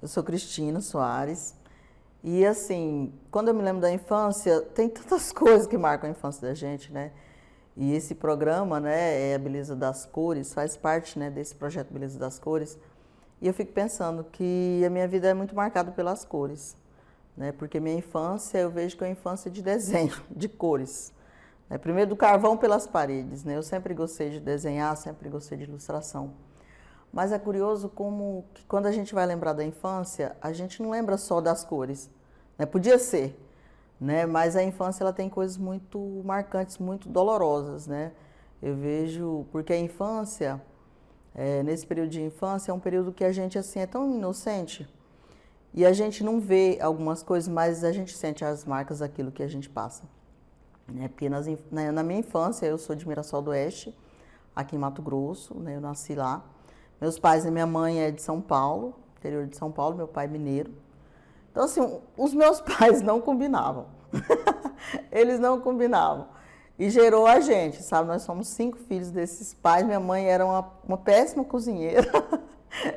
Eu sou Cristina Soares. E assim, quando eu me lembro da infância, tem tantas coisas que marcam a infância da gente, né? E esse programa, né, é a Beleza das Cores, faz parte, né, desse projeto Beleza das Cores. E eu fico pensando que a minha vida é muito marcada pelas cores, né? Porque minha infância, eu vejo que é uma infância de desenho, de cores. Né? Primeiro do carvão pelas paredes, né? Eu sempre gostei de desenhar, sempre gostei de ilustração. Mas é curioso como que quando a gente vai lembrar da infância, a gente não lembra só das cores, né? Podia ser, né? Mas a infância ela tem coisas muito marcantes, muito dolorosas, né? Eu vejo, porque a infância, nesse período de infância, é um período que a gente assim é tão inocente e a gente não vê algumas coisas, mas a gente sente as marcas daquilo que a gente passa, né? Porque na minha infância, eu sou de Mirassol do Oeste, aqui em Mato Grosso, né? Eu nasci lá. Meus pais e minha mãe é de São Paulo, interior de São Paulo, meu pai é mineiro. Então, assim, os meus pais não combinavam. Eles não combinavam. E gerou a gente, sabe? Nós somos 5 filhos desses pais. Minha mãe era uma péssima cozinheira.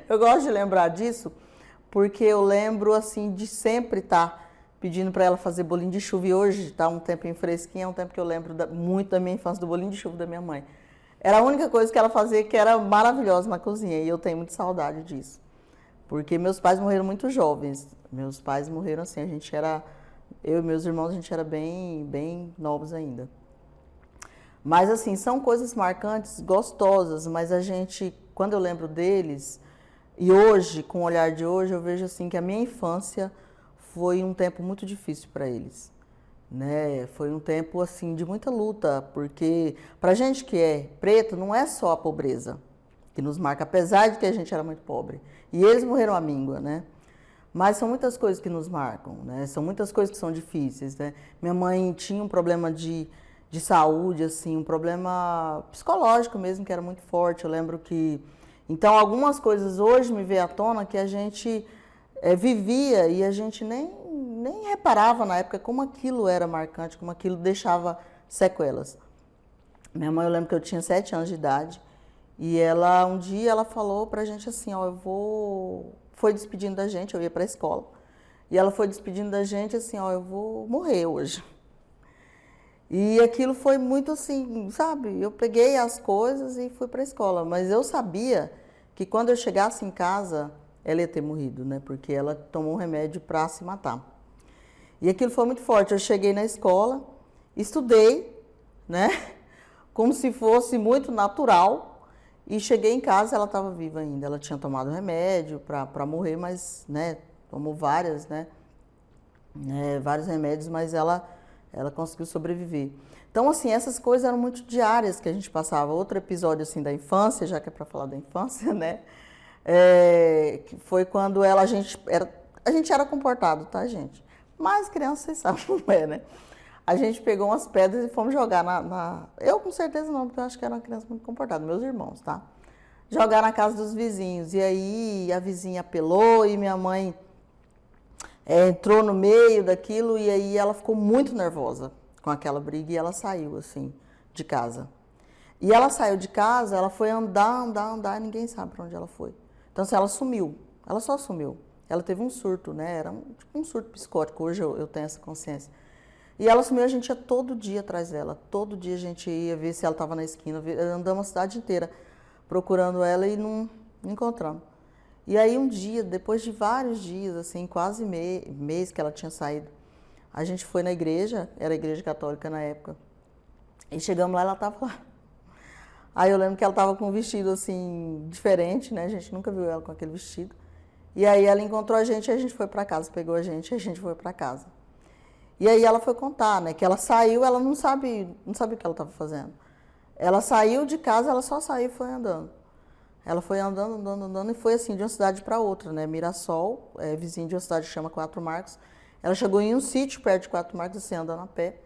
Eu gosto de lembrar disso, porque eu lembro, assim, de sempre estar pedindo para ela fazer bolinho de chuva. E hoje está um tempinho fresquinho, é um tempo que eu lembro muito da minha infância, do bolinho de chuva da minha mãe. Era a única coisa que ela fazia que era maravilhosa na cozinha e eu tenho muita saudade disso. Porque meus pais morreram muito jovens. Meus pais morreram assim, eu e meus irmãos, a gente era bem novos ainda. Mas assim, são coisas marcantes, gostosas, mas a gente, quando eu lembro deles, e hoje, com o olhar de hoje, eu vejo assim que a minha infância foi um tempo muito difícil para eles. Né? Foi um tempo assim de muita luta, porque pra gente que é preto não é só a pobreza que nos marca, apesar de que a gente era muito pobre. E eles morreram à míngua, né? Mas são muitas coisas que nos marcam, né? São muitas coisas que são difíceis, né? Minha mãe tinha um problema de saúde, assim, um problema psicológico mesmo, que era muito forte. Eu lembro que... Então, algumas coisas hoje me veio à tona que a gente vivia e a gente nem reparava na época como aquilo era marcante, como aquilo deixava sequelas. Minha mãe, eu lembro que eu tinha 7 anos de idade e ela, um dia, ela falou pra gente assim, ó, foi despedindo da gente, eu ia pra escola, e ela foi despedindo da gente assim, ó, eu vou morrer hoje. E aquilo foi muito assim, sabe, eu peguei as coisas e fui pra escola, mas eu sabia que quando eu chegasse em casa, ela ia ter morrido, né, porque ela tomou um remédio pra se matar. E aquilo foi muito forte. Eu cheguei na escola, estudei, né? Como se fosse muito natural. E cheguei em casa, ela estava viva ainda. Ela tinha tomado remédio para morrer, mas, né? Tomou várias, né? Vários remédios, mas ela conseguiu sobreviver. Então, assim, essas coisas eram muito diárias que a gente passava. Outro episódio, assim, da infância, já que é para falar da infância, né? Que foi quando a gente era comportado, tá, gente? Mas criança, vocês sabem como é, né? A gente pegou umas pedras e fomos jogar Eu, com certeza, não, porque eu acho que era uma criança muito comportada, meus irmãos, tá? Jogar na casa dos vizinhos. E aí a vizinha apelou e minha mãe entrou no meio daquilo e aí ela ficou muito nervosa com aquela briga e ela saiu, assim, de casa. E ela saiu de casa, ela foi andar, e ninguém sabe para onde ela foi. Então, assim, ela sumiu, ela só sumiu. Ela teve um surto, né? Era tipo um surto psicótico, hoje eu tenho essa consciência. E ela sumiu, a gente ia todo dia atrás dela. Todo dia a gente ia ver se ela estava na esquina. Andamos a cidade inteira procurando ela e não encontramos. E aí um dia, depois de vários dias, assim, quase mês que ela tinha saído, a gente foi na igreja, era a igreja católica na época, e chegamos lá e ela estava lá. Aí eu lembro que ela estava com um vestido, assim, diferente, né? A gente nunca viu ela com aquele vestido. E aí ela encontrou a gente foi para casa, pegou a gente e a gente foi para casa. E aí ela foi contar, né, que ela saiu, ela não sabe o que ela estava fazendo. Ela saiu de casa, ela só saiu e foi andando. Ela foi andando e foi assim de uma cidade para outra, né? Mirassol, vizinho de uma cidade que chama Quatro Marcos. Ela chegou em um sítio perto de Quatro Marcos, assim, andando a pé.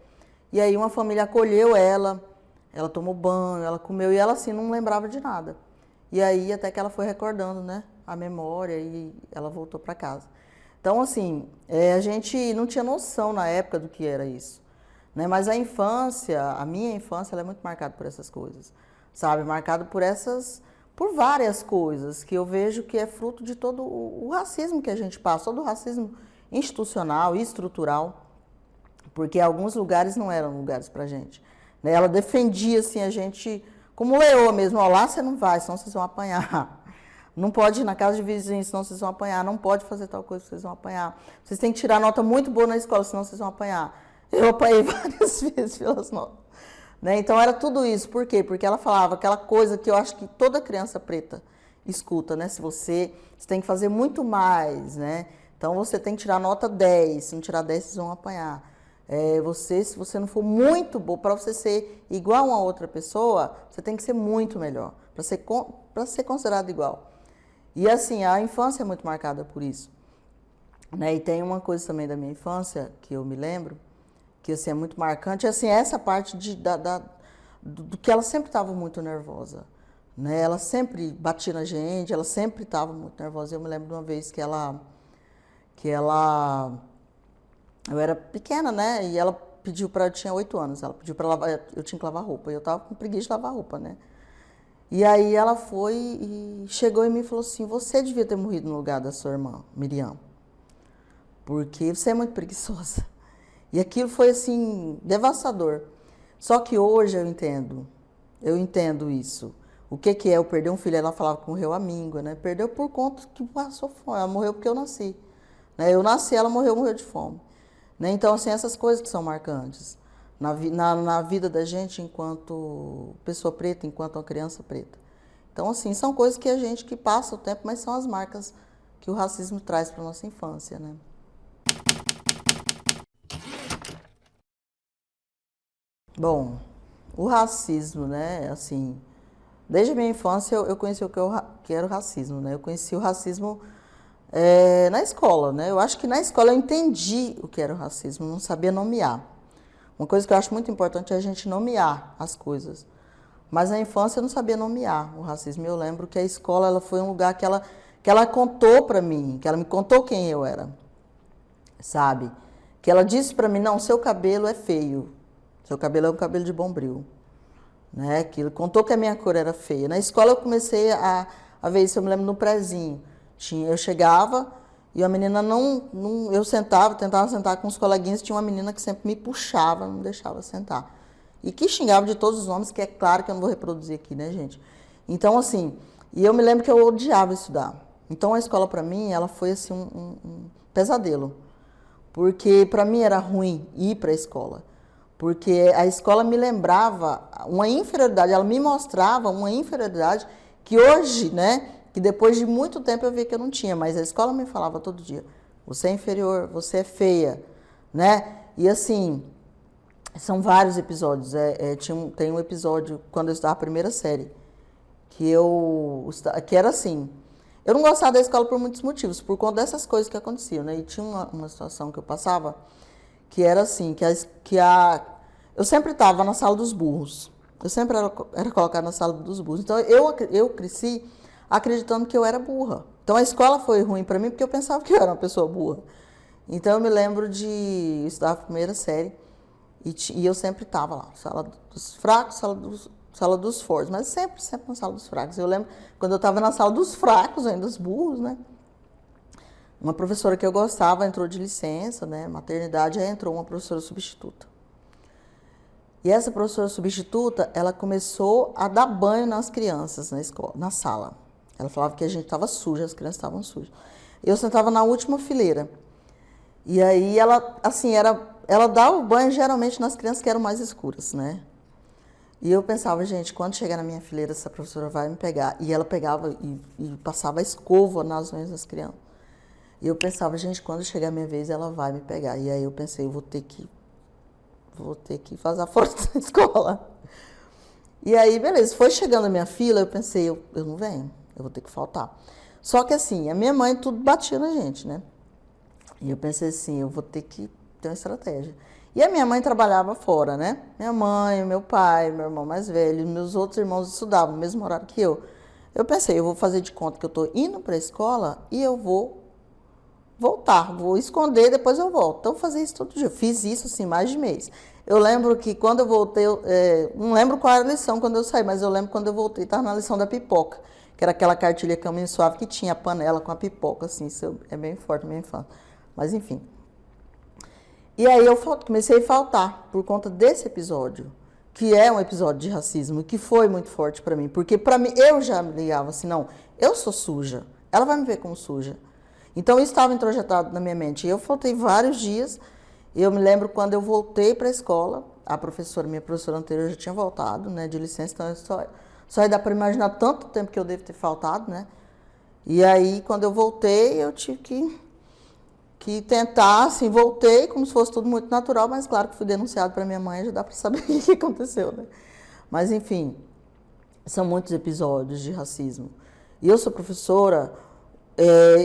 E aí uma família acolheu ela tomou banho, ela comeu e ela assim não lembrava de nada. E aí até que ela foi recordando, né, a memória e ela voltou para casa. Então, assim, a gente não tinha noção na época do que era isso, né? Mas a minha infância, ela é muito marcada por essas coisas, sabe? Marcada por por várias coisas que eu vejo que é fruto de todo o racismo que a gente passa, todo o racismo institucional e estrutural, porque alguns lugares não eram lugares pra gente, né? Ela defendia assim a gente como leoa mesmo, ó, lá você não vai, senão vocês vão apanhar. Não pode ir na casa de vizinho, senão vocês vão apanhar. Não pode fazer tal coisa, vocês vão apanhar. Vocês têm que tirar nota muito boa na escola, senão vocês vão apanhar. Eu apanhei várias vezes pelas notas. Né? Então era tudo isso. Por quê? Porque ela falava aquela coisa que eu acho que toda criança preta escuta, né? Se você tem que fazer muito mais, né? Então você tem que tirar nota 10. Se não tirar 10, vocês vão apanhar. Se você não for muito bom, para você ser igual a uma outra pessoa, você tem que ser muito melhor, para ser considerado igual. E assim, a infância é muito marcada por isso. Né? E tem uma coisa também da minha infância, que eu me lembro, que assim, é muito marcante, assim, essa parte do que ela sempre estava muito nervosa. Né? Ela sempre batia na gente, ela sempre estava muito nervosa. Eu me lembro de uma vez que eu era pequena, né? E ela pediu eu tinha 8 anos, ela pediu para lavar, eu tinha que lavar roupa, e eu estava com preguiça de lavar roupa, né? E aí ela foi e chegou em mim e falou assim, você devia ter morrido no lugar da sua irmã, Miriam, porque você é muito preguiçosa. E aquilo foi assim, devastador. Só que hoje eu entendo isso. O que é eu perder um filho? Ela falava que morreu a míngua, né? Perdeu por conta que passou fome, ela morreu porque eu nasci. Né? Eu nasci, ela morreu de fome. Né? Então, assim, essas coisas que são marcantes na vida da gente enquanto pessoa preta, enquanto uma criança preta. Então, assim, são coisas que a gente que passa o tempo, mas são as marcas que o racismo traz para a nossa infância, né? Bom, o racismo, né, assim, desde a minha infância eu conheci que era o racismo, né? Eu conheci o racismo na escola, né? Eu acho que na escola eu entendi o que era o racismo, não sabia nomear. Uma coisa que eu acho muito importante é a gente nomear as coisas. Mas na infância eu não sabia nomear o racismo. Eu lembro que a escola ela foi um lugar que ela contou para mim, que ela me contou quem eu era, sabe? Que ela disse para mim, não, seu cabelo é feio, seu cabelo é um cabelo de bombril. Né? Que ele contou que a minha cor era feia. Na escola eu comecei a ver isso, eu me lembro no prezinho. Eu chegava e a menina eu tentava sentar com os coleguinhas, tinha uma menina que sempre me puxava, não deixava sentar. E que xingava de todos os nomes, que é claro que eu não vou reproduzir aqui, né, gente? Então, assim, e eu me lembro que eu odiava estudar. Então, a escola, para mim, ela foi, assim, um pesadelo. Porque, para mim, era ruim ir para a escola. Porque a escola me lembrava uma inferioridade, ela me mostrava uma inferioridade que hoje, né, que depois de muito tempo eu vi que eu não tinha, mas a escola me falava todo dia, você é inferior, você é feia, né? E assim, são vários episódios. Tem um episódio, quando eu estava na primeira série, que era assim, eu não gostava da escola por muitos motivos, por conta dessas coisas que aconteciam, né? E tinha uma situação que eu passava, que era assim, eu sempre estava na sala dos burros. Eu sempre era colocada na sala dos burros. Então, eu cresci acreditando que eu era burra. Então, a escola foi ruim para mim porque eu pensava que eu era uma pessoa burra. Então, eu me lembro de estudar a primeira série e eu sempre estava lá, sala dos fracos, sala dos fortes, mas sempre na sala dos fracos. Eu lembro, quando eu estava na sala dos fracos, ainda dos burros, né? Uma professora que eu gostava entrou de licença, né, maternidade, aí entrou uma professora substituta. E essa professora substituta, ela começou a dar banho nas crianças na escola, na sala. Ela falava que a gente estava suja, as crianças estavam sujas. Eu sentava na última fileira. E aí ela, assim, ela dava o banho geralmente nas crianças que eram mais escuras, né? E eu pensava, gente, quando chegar na minha fileira, essa professora vai me pegar. E ela pegava e passava a escova nas unhas das crianças. E eu pensava, gente, quando chegar a minha vez, ela vai me pegar. E aí eu pensei, eu vou ter que fazer a força da escola. E aí, beleza, foi chegando a minha fila, eu pensei, eu não venho, eu vou ter que faltar. Só que assim, a minha mãe tudo batia na gente, né? E eu pensei assim, eu vou ter que ter uma estratégia. E a minha mãe trabalhava fora, né? Minha mãe, meu pai, meu irmão mais velho, meus outros irmãos estudavam no mesmo horário que eu. Eu pensei, eu vou fazer de conta que eu estou indo para a escola e eu vou voltar, vou esconder, depois eu volto. Então, eu fazia isso todo dia. Eu fiz isso, assim, mais de mês. Eu lembro que quando eu voltei, não lembro qual era a lição quando eu saí, mas eu lembro quando eu voltei, estava na lição da pipoca. que era aquela cartilha Caminho Suave que tinha a panela com a pipoca, assim, isso é bem forte na minha infância. Mas enfim. E aí eu comecei a faltar por conta desse episódio, que é um episódio de racismo, que foi muito forte para mim, porque para mim eu já me ligava assim, não, eu sou suja, ela vai me ver como suja. Então isso estava introjetado na minha mente. E eu faltei vários dias. Eu me lembro quando eu voltei para a escola, minha professora anterior já tinha voltado, né, de licença, então só ia dar para imaginar tanto tempo que eu devo ter faltado, né? E aí quando eu voltei, eu tive que tentar, assim, voltei como se fosse tudo muito natural, mas claro que fui denunciado para minha mãe, já dá para saber o que aconteceu, né? Mas enfim, são muitos episódios de racismo. E eu sou professora,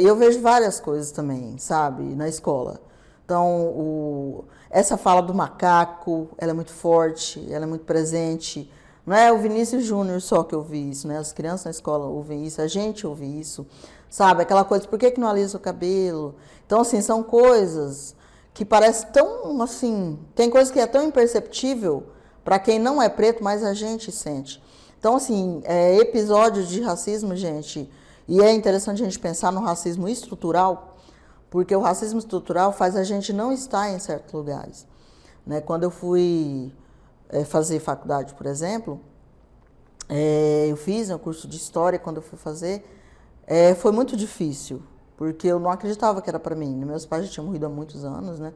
eu vejo várias coisas também, sabe, na escola. Então, essa fala do macaco, ela é muito forte, ela é muito presente. Não é o Vinícius Júnior só que ouve isso, né? As crianças na escola ouvem isso, a gente ouve isso, sabe? Aquela coisa, por que não alisa o cabelo? Então, assim, são coisas que parecem tão, assim, tem coisa que é tão imperceptível para quem não é preto, mas a gente sente. Então, assim, episódios de racismo, gente, e é interessante a gente pensar no racismo estrutural, porque o racismo estrutural faz a gente não estar em certos lugares, né? Quando eu fui fazer faculdade, por exemplo, eu fiz um curso de História, quando eu fui fazer, foi muito difícil, porque eu não acreditava que era para mim. Meus pais já tinham morrido há muitos anos, né?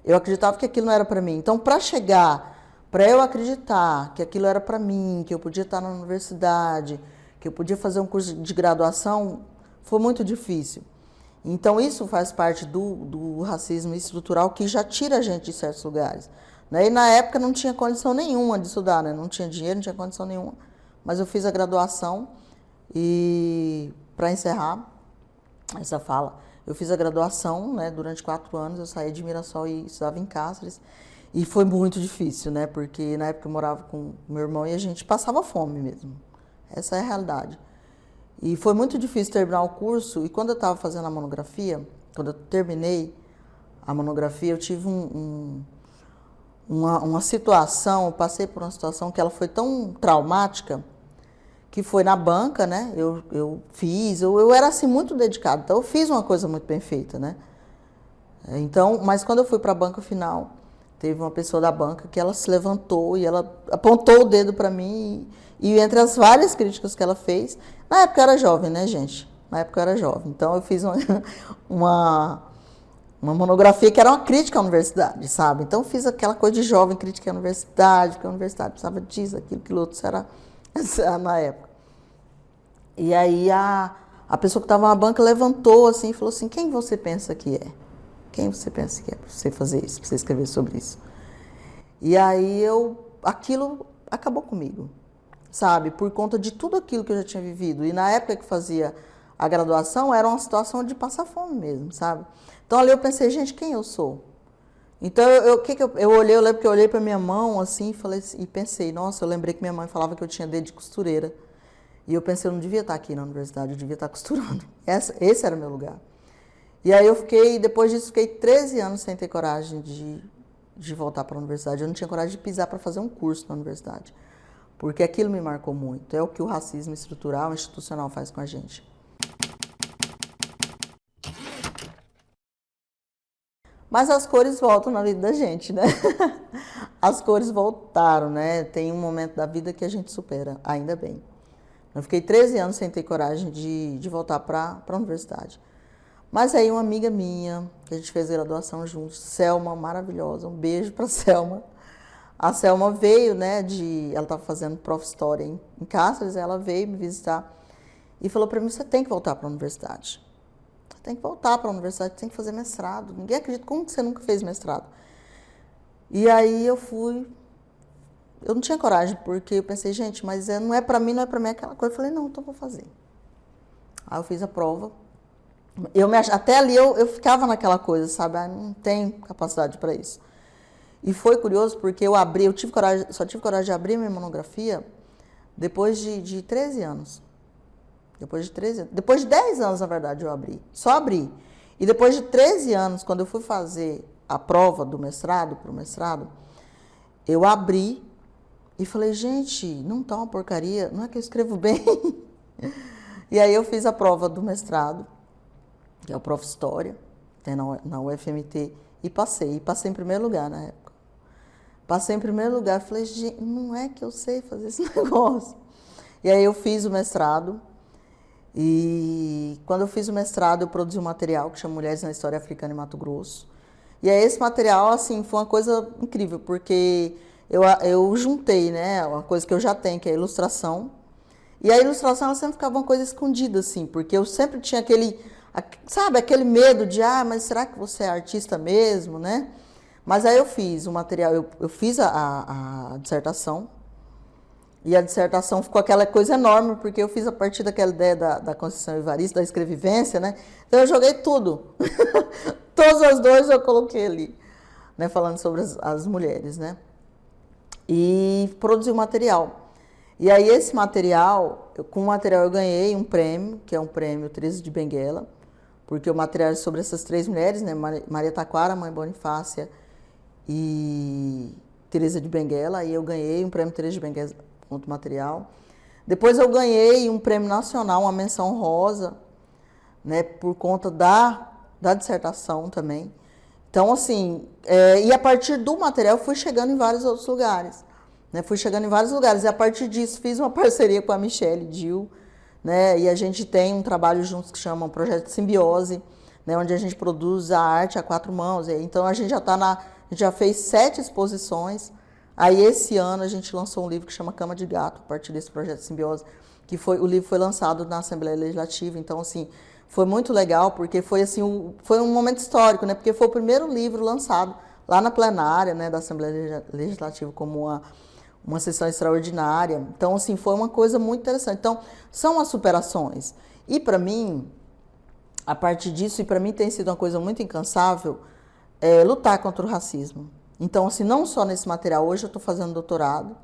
Eu acreditava que aquilo não era para mim. Então, para eu acreditar que aquilo era para mim, que eu podia estar na universidade, que eu podia fazer um curso de graduação, foi muito difícil. Então, isso faz parte do racismo estrutural que já tira a gente de certos lugares. Né? E na época não tinha condição nenhuma de estudar, né? Não tinha dinheiro, não tinha condição nenhuma. Mas eu fiz a graduação e, para encerrar essa fala, eu fiz a graduação, né? Durante 4 anos, eu saí de Mirassol e estudava em Cáceres. E foi muito difícil, né? Porque na época eu morava com meu irmão e a gente passava fome mesmo. Essa é a realidade. E foi muito difícil terminar o curso, e quando eu estava fazendo a monografia, quando eu terminei a monografia, eu tive uma situação, eu passei por uma situação que ela foi tão traumática, que foi na banca, né? Eu era assim muito dedicada, então eu fiz uma coisa muito bem feita, né? Então, mas quando eu fui para a banca final, teve uma pessoa da banca que ela se levantou e ela apontou o dedo para mim e entre as várias críticas que ela fez, na época eu era jovem, né, gente? Na época eu era jovem, então eu fiz uma monografia que era uma crítica à universidade, sabe? Então eu fiz aquela coisa de jovem, crítica à universidade, porque a universidade precisava disso, aquilo outro, isso era na época. E aí a pessoa que estava na banca levantou assim e falou assim, quem você pensa que é? Quem você pensa que é para você fazer isso, para você escrever sobre isso? E aí aquilo acabou comigo, sabe? Por conta de tudo aquilo que eu já tinha vivido. E na época que fazia a graduação, era uma situação de passar fome mesmo, sabe? Então ali eu pensei, gente, quem eu sou? Então eu olhei, eu lembro que eu olhei para minha mão assim e pensei, nossa, eu lembrei que minha mãe falava que eu tinha dedo de costureira. E eu pensei, eu não devia estar aqui na universidade, eu devia estar costurando. Esse era o meu lugar. E aí depois disso, fiquei 13 anos sem ter coragem de voltar para a universidade. Eu não tinha coragem de pisar para fazer um curso na universidade. Porque aquilo me marcou muito. É o que o racismo estrutural, institucional faz com a gente. Mas as cores voltam na vida da gente, né? As cores voltaram, né? Tem um momento da vida que a gente supera, ainda bem. Eu fiquei 13 anos sem ter coragem de voltar para a universidade. Mas aí uma amiga minha, que a gente fez graduação juntos, Selma, maravilhosa, um beijo para Selma. A Selma veio, né, ela estava fazendo Prof. História em Cáceres, ela veio me visitar e falou para mim, você tem que voltar para a universidade. Você tem que voltar para a universidade, tem que fazer mestrado. Ninguém acredita, como que você nunca fez mestrado? E aí eu não tinha coragem, porque eu pensei, gente, mas não é para mim aquela coisa. Eu falei, não, então vou fazer. Aí eu fiz a prova. Até ali eu ficava naquela coisa, sabe? Não tenho capacidade para isso. E foi curioso porque eu só tive coragem de abrir minha monografia depois de 13 anos. Depois de 10 anos, na verdade, eu abri. Só abri. E depois de 13 anos, quando eu fui fazer a prova do mestrado, para o mestrado, eu abri e falei, gente, não tá uma porcaria, não é que eu escrevo bem. E aí eu fiz a prova do mestrado, que é o Prof. História, tem na UFMT, e passei em primeiro lugar na época. Passei em primeiro lugar, falei, gente, não é que eu sei fazer esse negócio. E aí eu fiz o mestrado, e quando eu fiz o mestrado eu produzi um material que chama Mulheres na História Africana em Mato Grosso. E aí esse material, assim, foi uma coisa incrível, porque eu juntei, né, uma coisa que eu já tenho, que é a ilustração. E a ilustração, ela sempre ficava uma coisa escondida, assim, porque eu sempre tinha aquele medo de, mas será que você é artista mesmo, né? Mas aí eu fiz o material, eu fiz a dissertação, e a dissertação ficou aquela coisa enorme, porque eu fiz a partir daquela ideia da Conceição Evaristo, da escrevivência, né? Então eu joguei tudo. Todas as dores eu coloquei ali, né? Falando sobre as mulheres, né? E produzi o material. E aí esse material, com o material eu ganhei um prêmio, que é um prêmio Teresa de Benguela, porque o material é sobre essas 3 mulheres, né? Maria Taquara, Mãe Bonifácia e Teresa de Benguela. E eu ganhei um prêmio Teresa de Benguela com o material. Depois eu ganhei um prêmio nacional, uma menção honrosa, né? Por conta da dissertação também. Então, assim, e a partir do material eu fui chegando em vários outros lugares. Né? Fui chegando em vários lugares. E a partir disso fiz uma parceria com a Michelle Dil, né? E a gente tem um trabalho juntos que chama um Projeto de Simbiose, né? Onde a gente produz a arte a 4 mãos. Então a gente já fez 7 exposições. Aí esse ano a gente lançou um livro que chama Cama de Gato, a partir desse Projeto de Simbiose, o livro foi lançado na Assembleia Legislativa. Então, assim, foi muito legal, porque foi assim, foi um momento histórico, né? Porque foi o primeiro livro lançado lá na plenária, né, da Assembleia Legislativa como uma sessão extraordinária. Então, assim, foi uma coisa muito interessante. Então, são as superações. E para mim, a partir disso, e para mim tem sido uma coisa muito incansável, lutar contra o racismo. Então, assim, não só nesse material, hoje eu estou fazendo doutorado,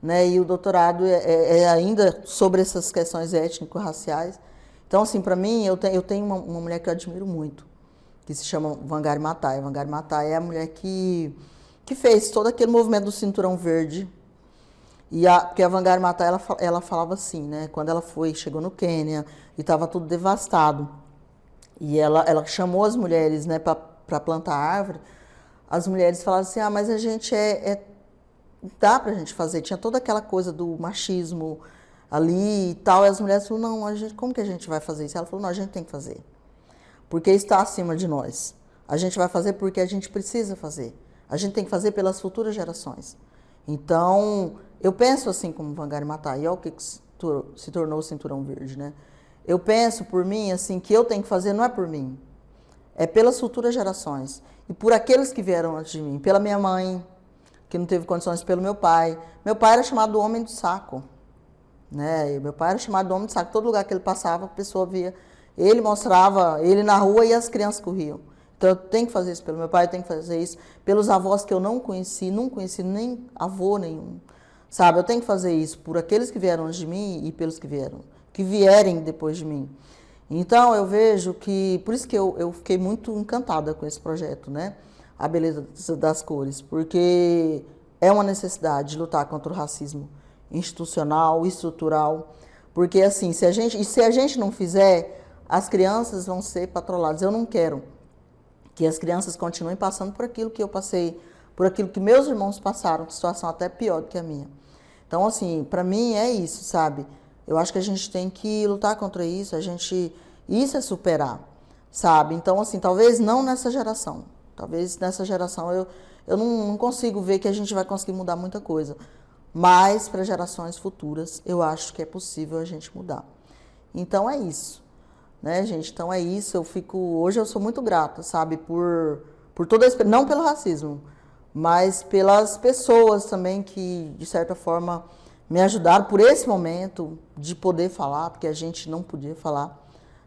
né, e o doutorado é ainda sobre essas questões étnico-raciais. Então, assim, para mim, eu tenho uma mulher que eu admiro muito, que se chama Wangari Maathai. Wangari Maathai é a mulher que fez todo aquele movimento do Cinturão Verde. Porque a Wangari Maathai, ela falava assim, né, quando ela chegou no Quênia e estava tudo devastado, e ela chamou as mulheres, né, para plantar árvore. As mulheres falavam assim, mas a gente dá pra gente fazer. Tinha toda aquela coisa do machismo ali e tal. E as mulheres falaram, não, como que a gente vai fazer isso? Ela falou, não, a gente tem que fazer. Porque está acima de nós. A gente vai fazer porque a gente precisa fazer. A gente tem que fazer pelas futuras gerações. Então, eu penso assim como Wangari Maathai, e olha o que se tornou o Cinturão Verde, né? Eu penso por mim, assim, que eu tenho que fazer não é por mim. É pelas futuras gerações. E por aqueles que vieram antes de mim. Pela minha mãe, que não teve condições, pelo meu pai. Meu pai era chamado do homem do saco. Né? E meu pai era chamado do homem do saco. Todo lugar que ele passava, a pessoa via. Ele mostrava, ele na rua e as crianças corriam. Então eu tenho que fazer isso pelo meu pai, eu tenho que fazer isso pelos avós que eu não conheci nem avô nenhum. Sabe, eu tenho que fazer isso por aqueles que vieram antes de mim e pelos que vierem depois de mim. Então, eu vejo que, por isso que eu fiquei muito encantada com esse projeto, né? A Beleza das Cores, porque é uma necessidade lutar contra o racismo institucional, estrutural, porque, assim, se a gente não fizer, as crianças vão ser patroladas. Eu não quero que as crianças continuem passando por aquilo que eu passei, por aquilo que meus irmãos passaram, situação até pior do que a minha. Então, assim, para mim é isso, sabe? Eu acho que a gente tem que lutar contra isso, isso é superar, sabe? Então, assim, talvez não nessa geração. Talvez nessa geração eu não consigo ver que a gente vai conseguir mudar muita coisa. Mas para gerações futuras, eu acho que é possível a gente mudar. Então é isso, né, gente? Então é isso. Hoje eu sou muito grata, sabe, por toda a, não pelo racismo, mas pelas pessoas também que, de certa forma, me ajudaram por esse momento de poder falar, porque a gente não podia falar.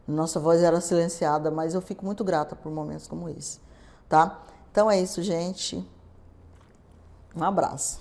Nossa voz era silenciada, mas eu fico muito grata por momentos como esse, tá? Então é isso, gente. Um abraço.